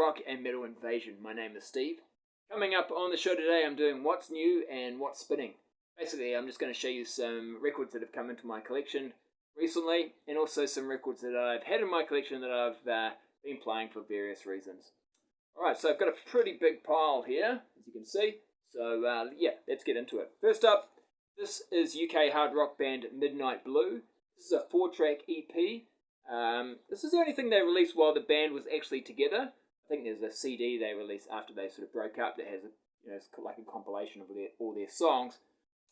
rock and metal invasion. My name is Steve. Coming up on the show today, I'm doing what's new and what's spinning. Basically, I'm just going to show you some records that have come into my collection recently, and also some records that I've had in my collection that I've been playing for various reasons. Alright, so I've got a pretty big pile here, as you can see. So, yeah, let's get into it. First up, this is UK hard rock band Midnight Blue. This is a 4-track EP. This is the only thing they released while the band was actually together. I think there's a CD they released after they sort of broke up that has it's like a compilation of all their songs.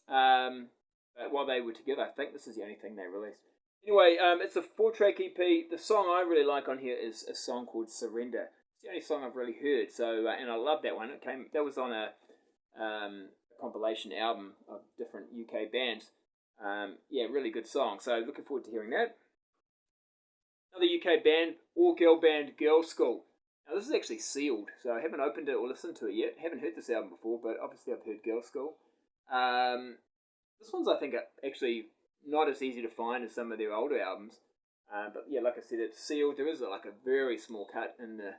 But while they were together, I think this is the only thing they released. Anyway, it's a 4-track EP. The song I really like on here is a song called Surrender. It's the only song I've really heard. So, and I love that one. That was on a compilation album of different UK bands. Yeah, really good song. So looking forward to hearing that. Another UK band, all-girl band Girl School. Now this is actually sealed, so I haven't opened it or listened to it yet. Haven't heard this album before, but obviously I've heard Girl School. This one's, I think, actually not as easy to find as some of their older albums. But yeah, like I said, it's sealed. There is like a very small cut in the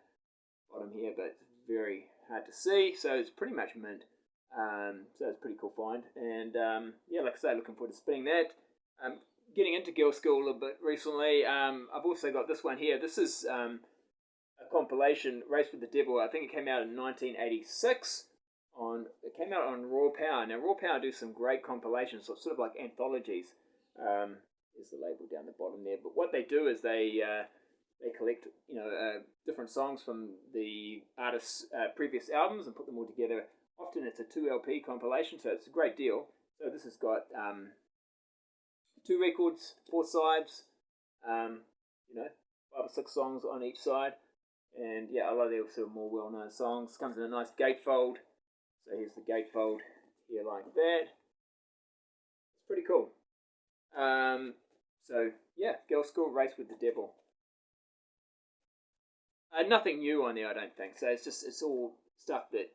bottom here, but it's very hard to see, so it's pretty much mint. So it's a pretty cool find. And yeah, like I say, looking forward to spinning that. Getting into Girl School a little bit recently. I've also got this one here. This is a compilation, Race with the Devil. I think it came out in 1986. It came out on Raw Power. Now Raw Power do some great compilations, so it's sort of like anthologies. There's the label down the bottom there. But what they do is they collect different songs from the artist's previous albums and put them all together. Often it's a 2 LP compilation, so it's a great deal. So this has got 2 records, 4 sides, 5 or 6 songs on each side. And yeah, a lot of the sort of more well-known songs. Comes in a nice gatefold. So here's the gatefold here like that. It's pretty cool. So yeah, Girl School, Race with the Devil. Nothing new on there, I don't think. So it's all stuff that,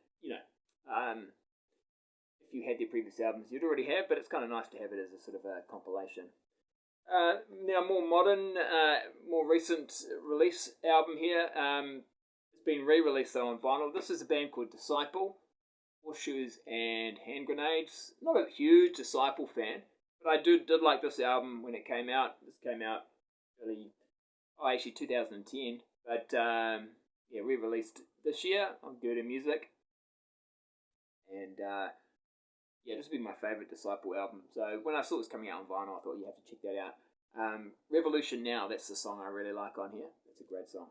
if you had their previous albums, you'd already have, but it's kind of nice to have it as a sort of a compilation. Now, more modern, more recent release album here. It's been re-released though on vinyl. This is a band called Disciple, Horseshoes and Hand Grenades. Not a huge Disciple fan, but I did like this album when it came out. This came out actually 2010, but yeah, re-released this year on Gerda Music. And yeah, this would be my favourite Disciple album. So when I saw it was coming out on vinyl, I thought you have to check that out. Revolution Now, that's the song I really like on here. It's a great song.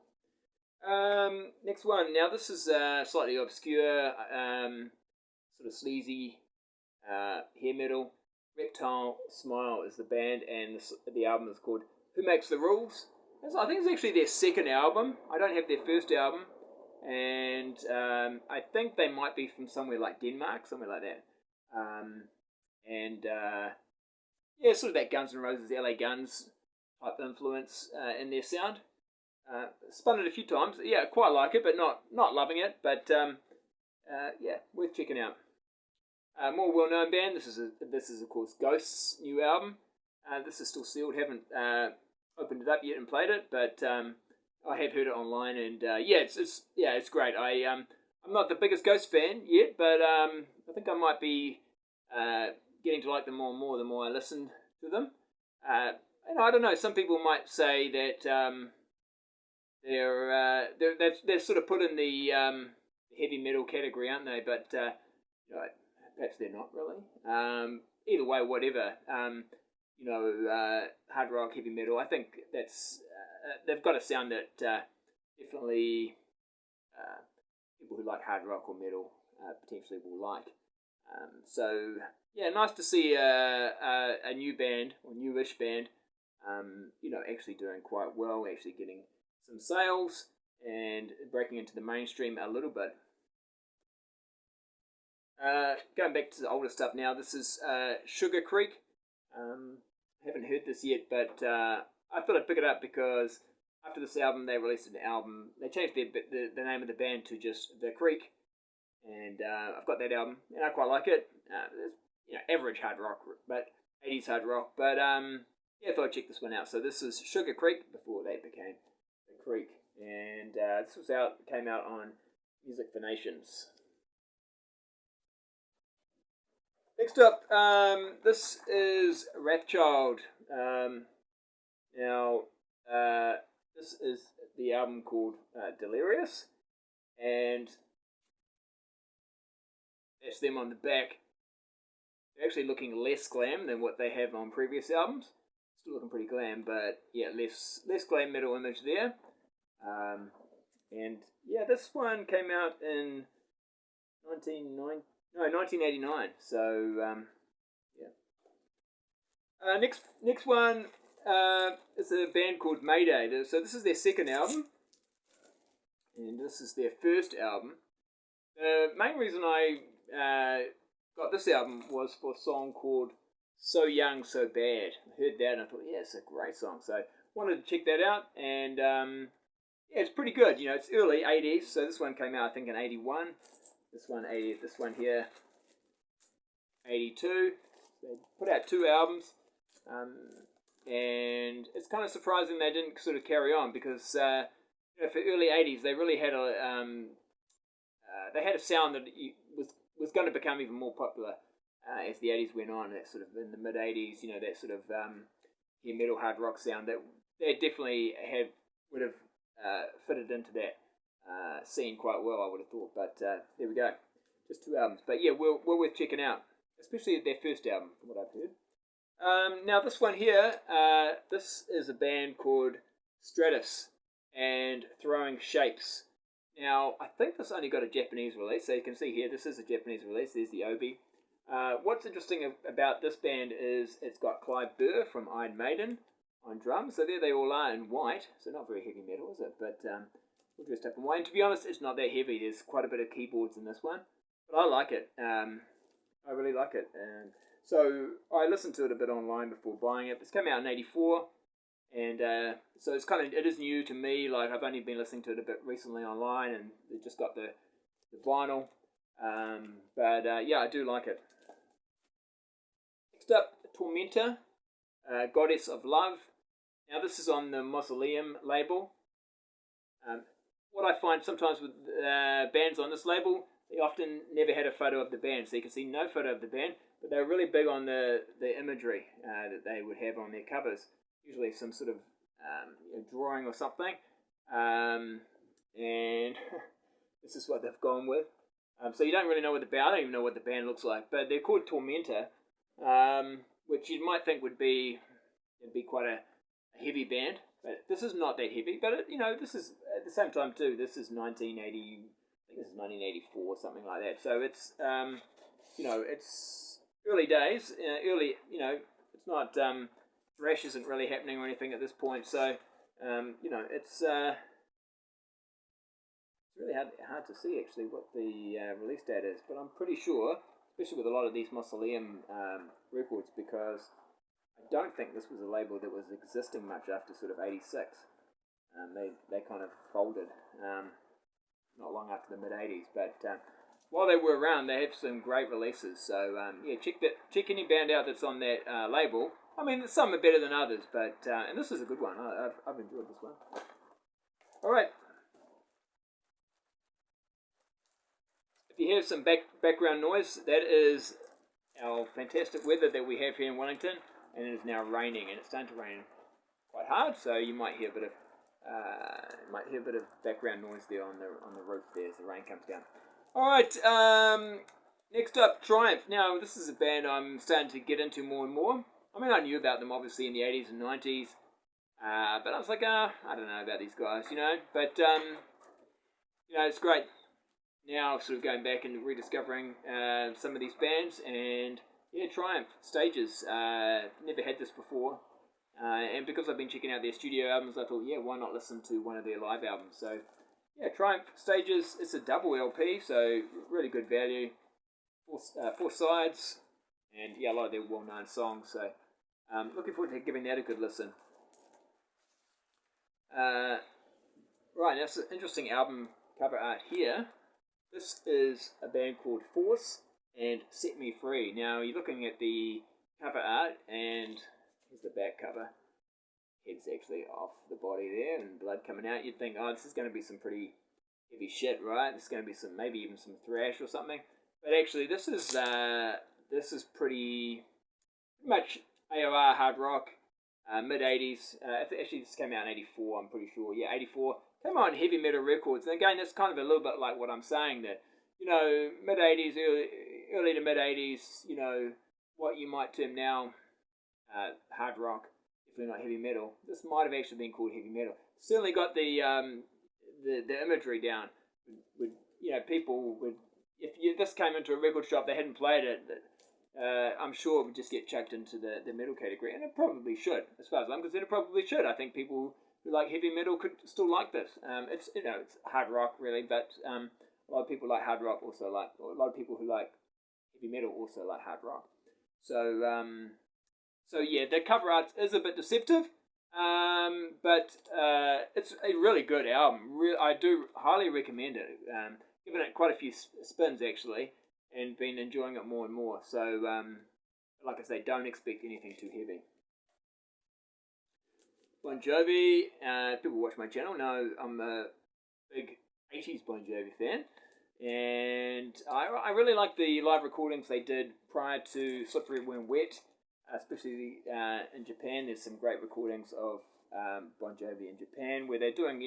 Next one. Now this is slightly obscure, sort of sleazy hair metal. Reptile Smile is the band, and the album is called Who Makes the Rules. I think it's actually their second album. I don't have their first album. And I think they might be from somewhere like Denmark, somewhere like that. Yeah, sort of that Guns N' Roses, LA Guns type influence in their sound. Spun it a few times. Yeah, quite like it, but not loving it. But yeah, worth checking out. More well-known band. This is of course Ghost's new album. This is still sealed. Haven't opened it up yet and played it, but I have heard it online, and yeah, it's great. I'm not the biggest Ghost fan yet, but I think I might be getting to like them more and more the more I listen to them. And I don't know. Some people might say that they're sort of put in the heavy metal category, aren't they? But perhaps they're not really. Either way, whatever. Hard rock, heavy metal. I think that's they've got a sound that definitely people who like hard rock or metal potentially will like. So yeah, nice to see a new band or newish band, actually doing quite well, actually getting some sales and breaking into the mainstream a little bit. Going back to the older stuff now, this is Sugar Creek. Haven't heard this yet, but I thought I'd pick it up because after this album, they released an album. They changed the name of the band to just The Creek, and I've got that album, and I quite like it. It's average hard rock, but 80s hard rock. But yeah, I thought I'd check this one out. So this is Sugar Creek before they became The Creek, and this came out on Music for Nations. Next up, this is Wrathchild. Now, this is the album called Delirious, and that's them on the back. They're actually looking less glam than what they have on previous albums. Still looking pretty glam, but yeah, less glam metal image there. And yeah, this one came out in 1989. So yeah. Next one is a band called Mayday. So this is their second album, and this is their first album. The main reason I got this album was for a song called So Young, So Bad. I heard that and I thought, yeah, it's a great song. So wanted to check that out, and yeah, it's pretty good. You know, it's early 80s, so this one came out, I think, in 81. This one here, 82. They put out 2 albums, and it's kind of surprising they didn't sort of carry on, because you know, for early 80s, they really had a sound that was going to become even more popular as the 80s went on. That sort of in the mid 80s, you know, that sort of heavy metal hard rock sound that they definitely would have fitted into that scene quite well, I would have thought. But there we go, just 2 albums. But yeah, well worth checking out, especially their first album, from what I've heard. Now this one here, this is a band called Stratus and Throwing Shapes. Now, I think this only got a Japanese release, so you can see here, this is a Japanese release. There's the Obi. What's interesting about this band is it's got Clive Burr from Iron Maiden on drums. So there they all are in white. So not very heavy metal, is it? But all dressed up in white. And to be honest, it's not that heavy. There's quite a bit of keyboards in this one. But I like it. I really like it. So I listened to it a bit online before buying it. This came out in 84. And so it is new to me. Like, I've only been listening to it a bit recently online, and it just got the vinyl. But yeah, I do like it. Next up, Tormenta, Goddess of Love. Now this is on the Mausoleum label. What I find sometimes with bands on this label, they often never had a photo of the band, so you can see no photo of the band, but they're really big on the imagery that they would have on their covers. Usually some sort of drawing or something, and this is what they've gone with. So you don't really know what I don't even know what the band looks like, but they're called Tormenta, which you might think would be quite a heavy band, but this is not that heavy. But this is at the same time too. This is 1980. I think this is 1984, something like that. So it's it's early days. It's not. Thrash isn't really happening or anything at this point, so it's really hard to see actually what the release date is, but I'm pretty sure, especially with a lot of these Mausoleum records, because I don't think this was a label that was existing much after sort of 86. They kind of folded not long after the mid 80s, but while they were around, they have some great releases. So yeah, check any band out that's on that label. I mean, some are better than others, but and this is a good one. I've enjoyed this one. All right. If you hear some background noise, that is our fantastic weather that we have here in Wellington, and it is now raining, and it's starting to rain quite hard. So you might hear a bit of background noise there on the roof there as the rain comes down. All right. Next up, Triumph. Now this is a band I'm starting to get into more and more. I mean, I knew about them obviously in the 80s and 90s, but I was like, I don't know about these guys, But it's great now, sort of going back and rediscovering some of these bands, and yeah, Triumph Stages. Never had this before, and because I've been checking out their studio albums, I thought, yeah, why not listen to one of their live albums? So yeah, Triumph Stages. It's a double LP, so really good value. 4 sides. And yeah, a lot of their well-known songs, so looking forward to giving that a good listen. Right, now it's an interesting album cover art here. This is a band called Force and Set Me Free. Now you're looking at the cover art, and here's the back cover head's actually off the body there and blood coming out. You'd think, oh, this is going to be some pretty heavy shit, right? This is going to be some, maybe even some thrash or something. But actually, this is pretty much AOR hard rock, mid '80s. Actually, this came out in '84. I'm pretty sure. Yeah, '84. Came out on Heavy Metal Records. And again, that's kind of a little bit like what I'm saying that, mid '80s, early to mid '80s. What you might term now hard rock, definitely not heavy metal. This might have actually been called heavy metal. Certainly got the imagery down. People would, this came into a record shop, they hadn't played it, I'm sure it would just get chucked into the metal category, and it probably should. As far as I'm concerned, it probably should. I think people who like heavy metal could still like this. It's hard rock really, but a lot of people like hard rock also like, or a lot of people who like heavy metal also like hard rock. So yeah, the cover art is a bit deceptive, but it's a really good album. I do highly recommend it. Given it quite a few spins actually, and been enjoying it more and more. So, like I say, don't expect anything too heavy. Bon Jovi, people watch my channel know I'm a big 80s Bon Jovi fan. And I really like the live recordings they did prior to Slippery When Wet, especially in Japan. There's some great recordings of Bon Jovi in Japan where they're doing,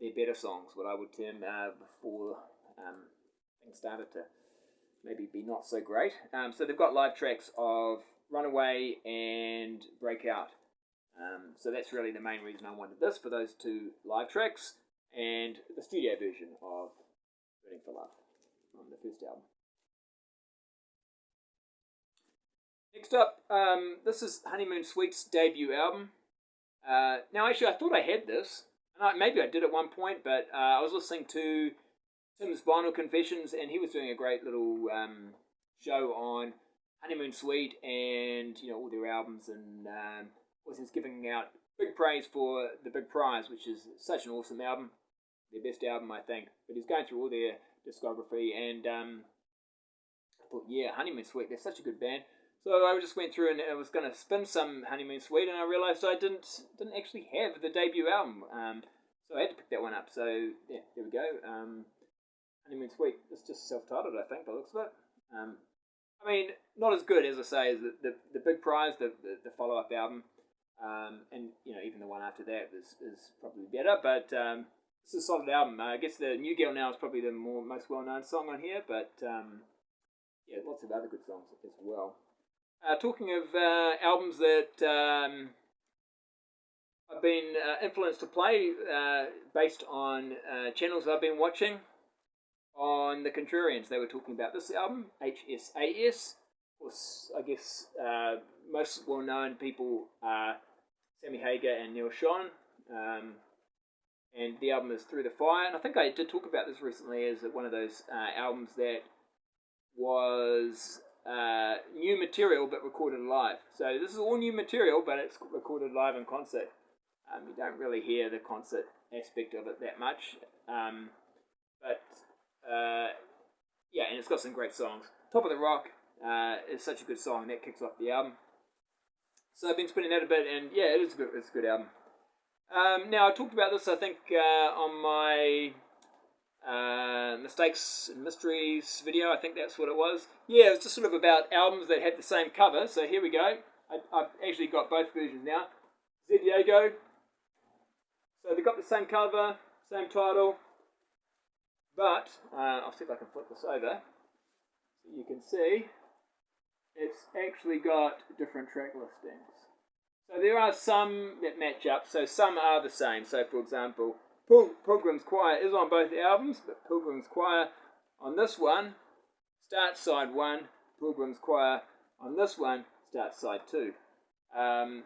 their better songs, what I would term before things started to maybe be not so great. So they've got live tracks of Runaway and Breakout. So that's really the main reason I wanted this, for those two live tracks and the studio version of Burning for Love from the first album. Next up, this is Honeymoon Suite's debut album. Now actually I thought I had this, and maybe I did at one point, but I was listening to Tim's Vinyl Confessions, and he was doing a great little show on Honeymoon Suite and all their albums, and was giving out big praise for The Big Prize, which is such an awesome album, their best album I think. But he's going through all their discography, and I thought, yeah, Honeymoon Suite, they're such a good band. So I just went through and I was going to spin some Honeymoon Suite, and I realised I didn't actually have the debut album, so I had to pick that one up. So yeah, there we go. Honeymoon Suite. It's just self-titled, I think, by the looks of it. I mean, not as good as I say as the Big Prize, the follow-up album, and even the one after that is probably better. But it's a solid album. I guess the New Girl Now is probably the most well-known song on here, but yeah, lots of other good songs as well. Talking of albums that I've been influenced to play based on channels I've been watching. On the Contrarians, they were talking about this album, HSAS. Of course, I guess most well-known people are Sammy Hagar and Neil Schon. And the album is Through the Fire. And I think I did talk about this recently as one of those albums that was new material but recorded live. So this is all new material, but it's recorded live in concert. You don't really hear the concert aspect of it that much. But yeah, and it's got some great songs. Top of the Rock is such a good song that kicks off the album. So I've been spinning that a bit, and yeah, it's a good album. Now I talked about this, I think, on my Mistakes and Mysteries video. I think that's what it was. Yeah, it's just sort of about albums that have the same cover. So here we go. I've actually got both versions now. Zed Diego. So they've got the same cover, same title. But, I'll see if I can flip this over, so you can see, it's actually got different track listings. So there are some that match up, so some are the same. So for example, Pilgrim's Choir is on both albums, but Pilgrim's Choir on this one starts side 1, Pilgrim's Choir on this one starts side 2.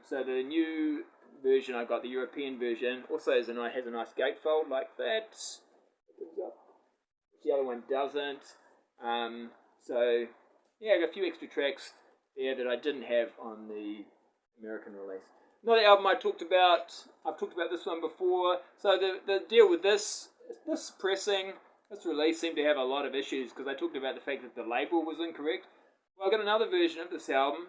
So the new version, I got the European version, also has a nice gatefold like that. The other one doesn't. So yeah, I got a few extra tracks there that I didn't have on the American release. Another album I've talked about this one before. So the deal with this pressing, this release seemed to have a lot of issues because I talked about the fact that the label was incorrect. Well, I got another version of this album,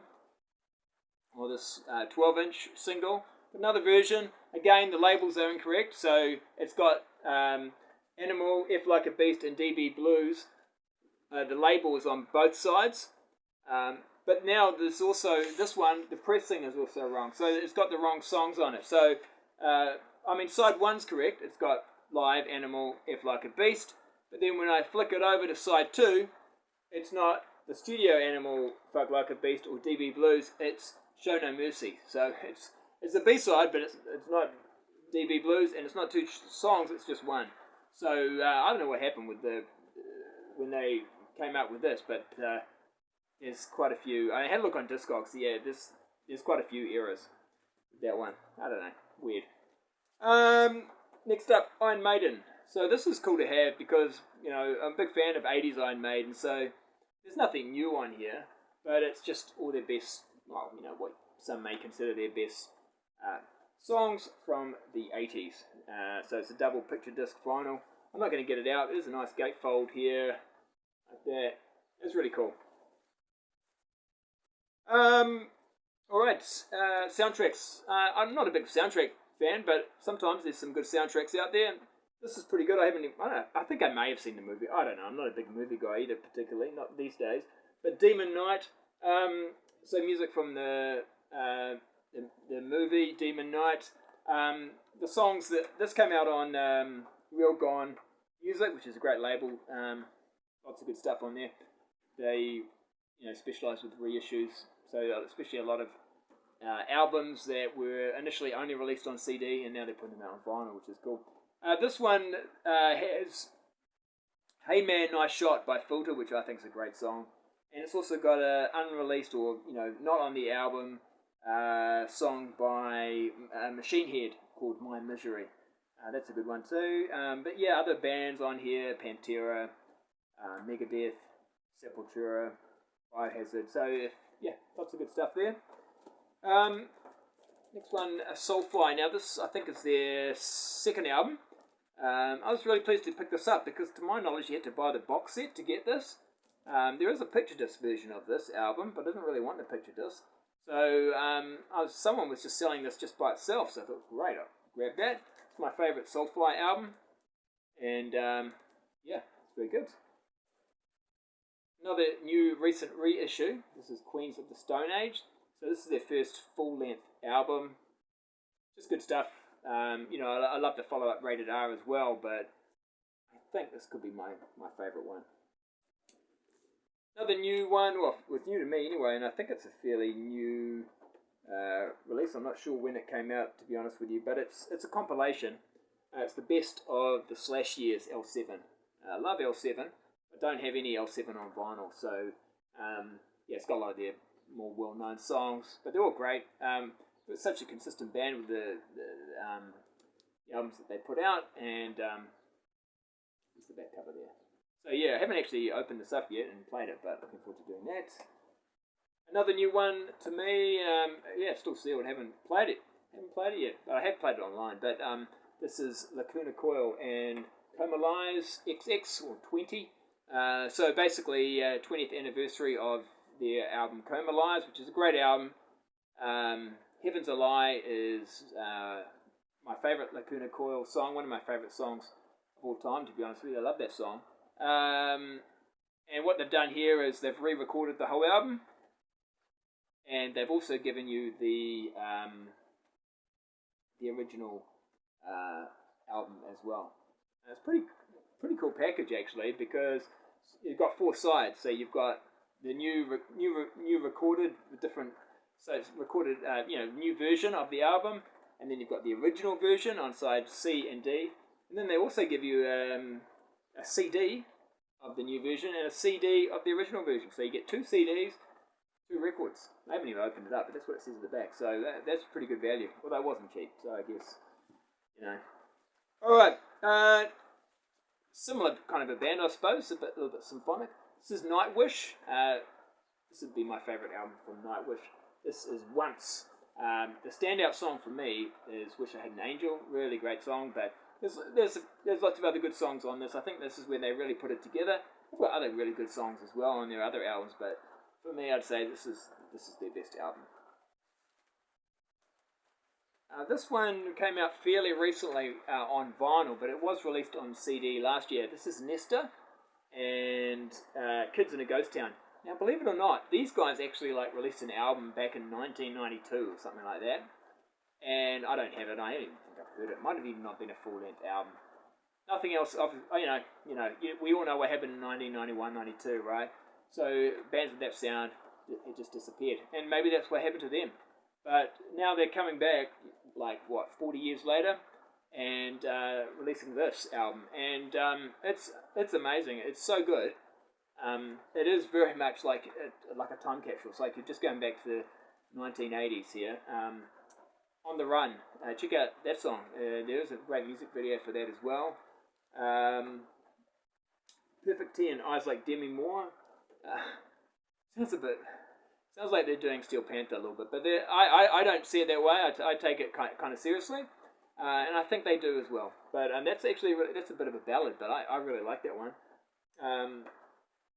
or this 12-inch single, Another version, again, the labels are incorrect. So it's got Animal, F Like a Beast, and DB Blues. The label is on both sides. But now there's also this one, the pressing is also wrong. So it's got the wrong songs on it. So, side one's correct. It's got Live, Animal, F Like a Beast. But then when I flick it over to side two, it's not the studio Animal, Fuck Like a Beast, or DB Blues. It's Show No Mercy. So it's the B-side, but it's not DB Blues, and it's not two songs, it's just one. So I don't know what happened with when they came out with this, but there's quite a few. I had a look on Discogs. Yeah, there's quite a few errors with that one. I don't know. Weird. Next up, Iron Maiden. So this is cool to have because, I'm a big fan of 80s Iron Maiden, so there's nothing new on here, but it's just all their best, what some may consider their best songs from the 80s. So it's a double picture disc vinyl. I'm not going to get it out. There's a nice gatefold here, like that. It's really cool. Alright, soundtracks. I'm not a big soundtrack fan, but sometimes there's some good soundtracks out there. This is pretty good. I don't know. I think I may have seen the movie. I don't know. I'm not a big movie guy either, particularly, not these days. But Demon Knight. So music from the movie Demon Knight. The songs this came out on Real Gone Music, which is a great label. Lots of good stuff on there. They specialise with reissues. So especially a lot of albums that were initially only released on CD, and now they're putting them out on vinyl, which is cool. This one has Hey Man, Nice Shot by Filter, which I think is a great song. And it's also got a unreleased or, not on the album song by Machine Head called My Misery. That's a good one too. But yeah, other bands on here, Pantera, Megadeth, Sepultura, Biohazard. So lots of good stuff there. Next one, Soulfly. Now this, I think, is their second album. I was really pleased to pick this up because, to my knowledge, you had to buy the box set to get this. There is a picture disc version of this album, but I didn't really want the picture disc. So someone was just selling this just by itself, so I thought, great, I'll grab that. It's my favourite Soulfly album, and it's very good. Another new recent reissue. This is Queens of the Stone Age. So this is their first full-length album. Just good stuff. I love the follow-up Rated R as well, but I think this could be my favourite one. Another new one, well, it was new to me anyway, and I think it's a fairly new release. I'm not sure when it came out, to be honest with you, but it's a compilation. It's the best of the Slash Years L7. I love L7. I don't have any L7 on vinyl, so it's got a lot of their more well-known songs, but they're all great. It's such a consistent band with the albums that they put out, and there's the back cover there. So yeah, I haven't actually opened this up yet and played it, but looking forward to doing that. Another new one to me, still sealed, haven't played it yet, but I have played it online, but this is Lacuna Coil and Comalize XX, or 20. So basically, 20th anniversary of their album Comalize, which is a great album. Heaven's a Lie is my favourite Lacuna Coil song, one of my favourite songs of all time, to be honest with you. I love that song. And what they've done here is they've re-recorded the whole album, and they've also given you the original album as well. And it's pretty cool package actually, because you've got 4 sides. So you've got the new recorded with different, so it's recorded new version of the album, and then you've got the original version on side C and D, and then they also give you a CD of the new version and a CD of the original version. So you get 2 CDs, 2 records. I haven't even opened it up, but that's what it says at the back. So that's pretty good value. Although it wasn't cheap, so I guess, Alright, similar kind of a band, I suppose, a little bit symphonic. This is Nightwish. This would be my favourite album from Nightwish. This is Once. The standout song for me is Wish I Had an Angel. Really great song, but there's lots of other good songs on this. I think this is where they really put it together. They've got other really good songs as well on their other albums, but for me, I'd say this is their best album. This one came out fairly recently on vinyl, but it was released on CD last year. This is Nesta and Kids in a Ghost Town. Now, believe it or not, these guys actually released an album back in 1992 or something like that. And I don't have it. I don't even think I've heard it. It might have even not been a full-length album. Nothing else. We all know what happened in 1991, 92, right? So bands with that sound, it just disappeared. And maybe that's what happened to them. But now they're coming back, 40 years later, and releasing this album. And it's amazing. It's so good. It is very much like a time capsule. It's like you're just going back to the 1980s here. On the Run. Check out that song. There is a great music video for that as well. Perfect 10, Eyes Like Demi Moore. Sounds like they're doing Steel Panther a little bit, but I don't see it that way. I take it kind of seriously, and I think they do as well. But that's a bit of a ballad, but I really like that one.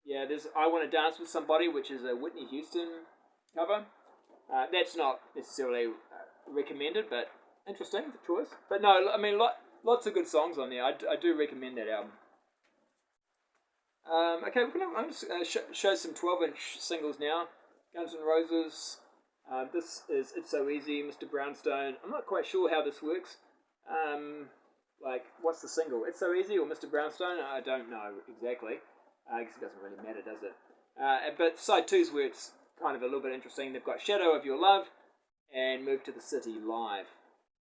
There's I Want to Dance with Somebody, which is a Whitney Houston cover. That's not necessarily recommended, but interesting, the choice. But no, I mean, lots of good songs on there. I do recommend that album. Okay, I'm just going to show some 12-inch singles now. Guns N' Roses. This is It's So Easy, Mr. Brownstone. I'm not quite sure how this works. What's the single? It's So Easy or Mr. Brownstone? I don't know exactly. I guess it doesn't really matter, does it? But side 2's where it's kind of a little bit interesting. They've got Shadow of Your Love and Move to the City Live.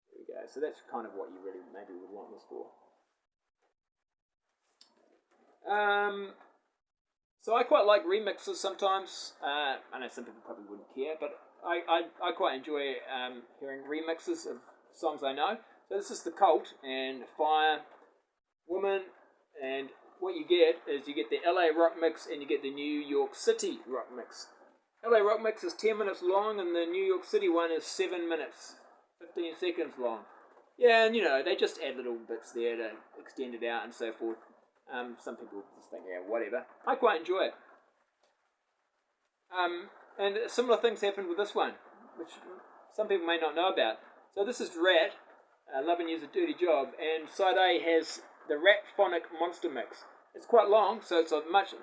There we go. So that's kind of what you really maybe would want this for. So I quite like remixes sometimes. I know some people probably wouldn't care, but I quite enjoy hearing remixes of songs I know. So this is The Cult and Fire, Woman, and what you get is you get the LA rock mix and you get the New York City rock mix. LA rock mix is 10 minutes long and the New York City one is 7 minutes, 15 seconds long. Yeah, and they just add little bits there to extend it out and so forth. Some people just think, yeah, whatever. I quite enjoy it. And similar things happened with this one, which some people may not know about. So this is Rat, Loving You's a Dirty Job, and side A has the Rat Phonic Monster Mix. It's quite long, so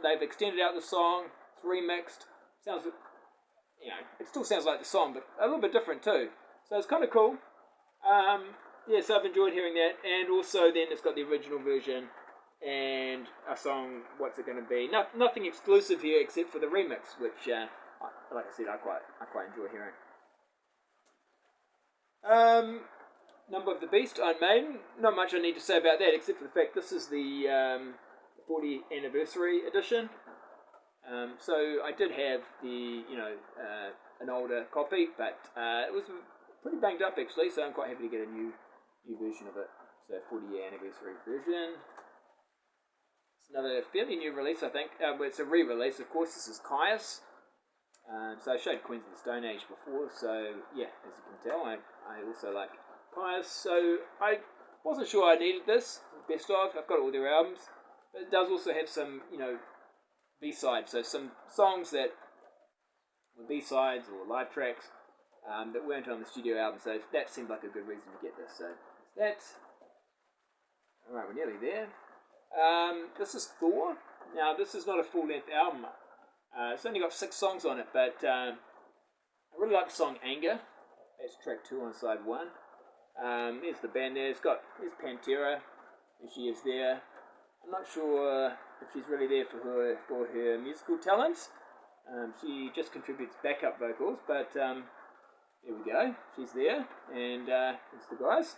they've extended out the song, it's remixed. Sounds, it still sounds like the song, but a little bit different too. So it's kind of cool. So I've enjoyed hearing that, and also then it's got the original version and a song. What's it going to be? Nothing exclusive here except for the remix, which, like I said, I quite enjoy hearing. Number of the Beast, Iron Maiden. Not much I need to say about that, except for the fact this is the 40th anniversary edition. So I did have the an older copy, but it was pretty banged up actually. So I'm quite happy to get a new version of it. So 40-year anniversary version. It's another fairly new release, I think. It's a re-release, of course. This is Caius. So I showed Queens of the Stone Age before. So yeah, as you can tell, I also like Caius. So I wasn't sure I needed this best of. I've got all their albums, but it does also have some B-sides. So some songs that were B-sides or live tracks that weren't on the studio album. So that seemed like a good reason to get this. So that's alright. We're nearly there. This is Thor. Now this is not a full-length album. It's only got 6 songs on it, but I really like the song Anger. That's track 2 on side 1. There's the band there. There's Pantera. And she is there. I'm not sure if she's really there for her musical talents. She just contributes backup vocals, but there we go. She's there, and it's the guys.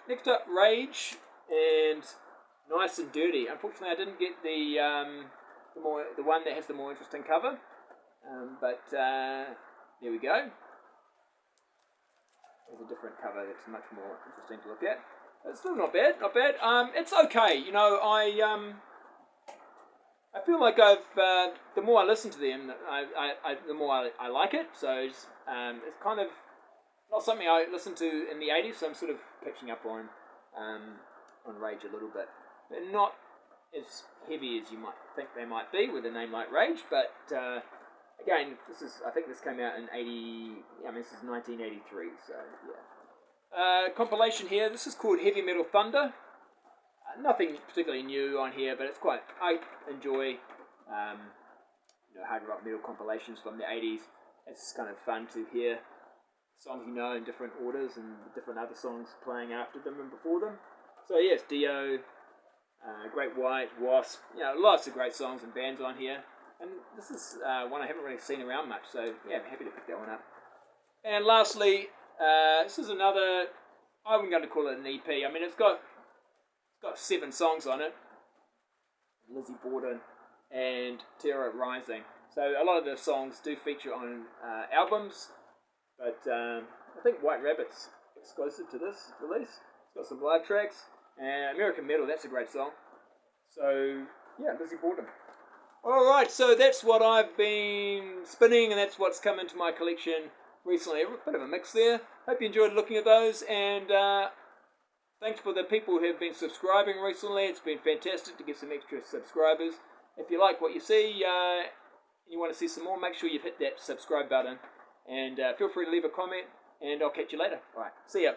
Next up, Rage and Nice and Dirty. Unfortunately, I didn't get the one that has the more interesting cover, but there we go. There's a different cover that's much more interesting to look at. But it's still not bad, not bad. It's okay. I feel like the more I listen to them, the more I like it. So it's kind of not something I listened to in the 80s, so I'm sort of catching up on Rage a little bit. They're not as heavy as you might think they might be with a name like Rage, but again, I think this came out in 80. I mean, this is 1983. So yeah. Compilation here. This is called Heavy Metal Thunder. Nothing particularly new on here, but it's quite. I enjoy hard rock metal compilations from the 80s. It's kind of fun to hear songs in different orders and different other songs playing after them and before them. So yes, Dio, Great White, Wasp, lots of great songs and bands on here. And this is one I haven't really seen around much, so yeah, I'm happy to pick that one up. And lastly, this is another, I'm going to call it an EP. I mean, it's got 7 songs on it. Lizzie Borden and Terror Rising. So a lot of the songs do feature on albums, but I think White Rabbit's exclusive to this release. It's got some live tracks. And American Metal, that's a great song. So yeah, Lizzie Borden. Alright, so that's what I've been spinning, and that's what's come into my collection recently. A bit of a mix there. Hope you enjoyed looking at those, and thanks for the people who have been subscribing recently. It's been fantastic to get some extra subscribers. If you like what you see, and you want to see some more, make sure you've hit that subscribe button, and feel free to leave a comment, and I'll catch you later. Alright, see ya.